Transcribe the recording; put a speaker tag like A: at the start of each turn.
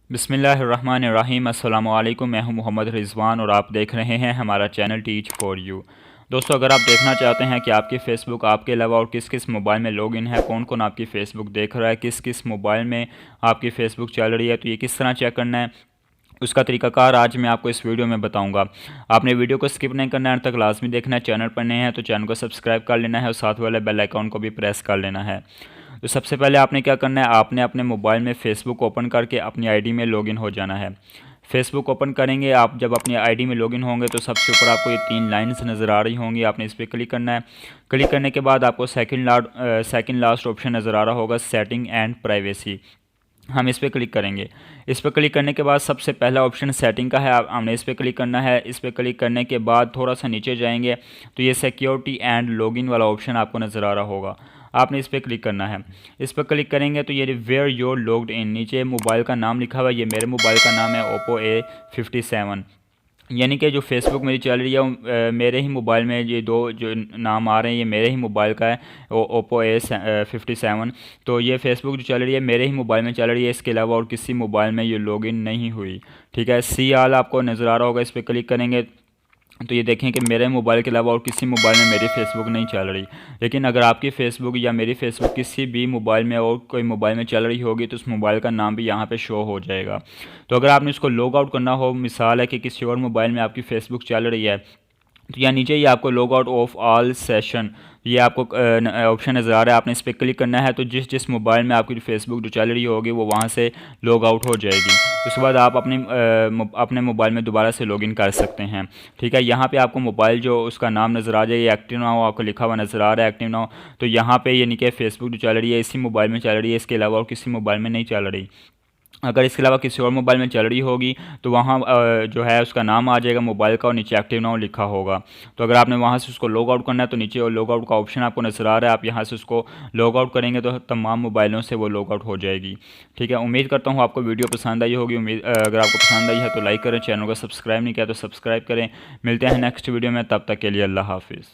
A: बिस्मिल्लाहिर्रहमानिर्रहीम। अस्सलाम वालेकुम। मैं हूं मोहम्मद रिजवान और आप देख रहे हैं हमारा चैनल teach4u। दोस्तों, अगर आप देखना चाहते हैं कि आपकी फ़ेसबुक आपके अलावा और किस किस मोबाइल में लॉगिन है, कौन कौन आपकी फ़ेसबुक देख रहा है, किस किस मोबाइल में आपकी फ़ेसबुक चल रही है, तो ये किस तरह चेक करना है, उसका तरीकाकार आज मैं आपको इस वीडियो में बताऊंगा। आपने वीडियो को स्किप नहीं करना है, अंत तक लाजमी देखना है। चैनल पर नए हैं तो चैनल को सब्सक्राइब कर लेना है और साथ वाले बेल आइकॉन को भी प्रेस कर लेना है। तो सबसे पहले आपने क्या करना है, आपने अपने मोबाइल में फ़ेसबुक ओपन करके अपनी आईडी में लॉगिन हो जाना है। फ़ेसबुक ओपन करेंगे आप, जब अपनी आईडी में लॉगिन होंगे तो सबसे ऊपर आपको ये 3 लाइन्स नज़र आ रही होंगी, आपने इस पर क्लिक करना है। क्लिक करने के बाद आपको सेकंड लास्ट ऑप्शन नज़र आ रहा होगा, सेटिंग एंड प्राइवेसी। हम इस पर क्लिक करेंगे। इस पर क्लिक करने के बाद सबसे पहला ऑप्शन सेटिंग का है, हमने इस पर क्लिक करना है। इस पर क्लिक करने के बाद थोड़ा सा नीचे जाएंगे तो ये सिक्योरिटी एंड लॉगिन वाला ऑप्शन आपको नज़र आ रहा होगा, आपने इस पर क्लिक करना है। इस पर क्लिक करेंगे तो ये वेयर योर लॉग्ड इन, नीचे मोबाइल का नाम लिखा हुआ है, ये मेरे मोबाइल का नाम है ओप्पो A57, यानी कि जो फेसबुक मेरी चल रही है मेरे ही मोबाइल में ये दो जो नाम आ रहे हैं ये मेरे ही मोबाइल का है, ओप्पो A57। तो ये फेसबुक जो चल रही है मेरे ही मोबाइल में चल रही है, इसके अलावा और किसी मोबाइल में ये लॉगिन नहीं हुई। ठीक है, सी आल आपको नज़र आ रहा होगा, इस पर क्लिक करेंगे तो ये देखें कि मेरे मोबाइल के अलावा और किसी मोबाइल में मेरी फ़ेसबुक नहीं चल रही। लेकिन अगर आपकी फ़ेसबुक या मेरी फ़ेसबुक किसी भी मोबाइल में और कोई मोबाइल में चल रही होगी तो उस मोबाइल का नाम भी यहाँ पे शो हो जाएगा। तो अगर आपने इसको लॉग आउट करना हो, मिसाल है कि किसी और मोबाइल में आपकी फ़ेसबुक चल रही है, तो यहाँ नीचे ही आपको log out of all session ये आपको ऑप्शन नज़र आ रहा है, आपने इस पर क्लिक करना है। तो जिस जिस मोबाइल में आपकी फेसबुक जो चल रही होगी वो वहाँ से लॉग आउट हो जाएगी। उसके बाद आप अपने मोबाइल में दोबारा से लॉगिन कर सकते हैं। ठीक है, यहाँ पे आपको मोबाइल जो उसका नाम नज़र आ जाए, एक्टिव ना हो, आपको लिखा हुआ नज़र आ रहा है एक्टिव ना हो, तो यहाँ पे यानी कि फ़ेसबुक जो चल रही है इसी मोबाइल में चल रही है, इसके अलावा और किसी मोबाइल में नहीं चल रही। अगर इसके अलावा किसी और मोबाइल में चल रही होगी तो वहाँ जो है उसका नाम आ जाएगा मोबाइल का और नीचे एक्टिव नाउ लिखा होगा। तो अगर आपने वहाँ से उसको लॉग आउट करना है तो नीचे लॉग आउट का ऑप्शन आपको नज़र आ रहा है, आप यहाँ से उसको लॉग आउट करेंगे तो तमाम मोबाइलों से वो लॉग आउट हो जाएगी। ठीक है, उम्मीद करता हूँ आपको वीडियो पसंद आई होगी। अगर आपको पसंद आई है तो लाइक करें, चैनल को सब्सक्राइब नहीं किया तो सब्सक्राइब करें। मिलते हैं नेक्स्ट वीडियो में, तब तक के लिए अल्लाह हाफिज़।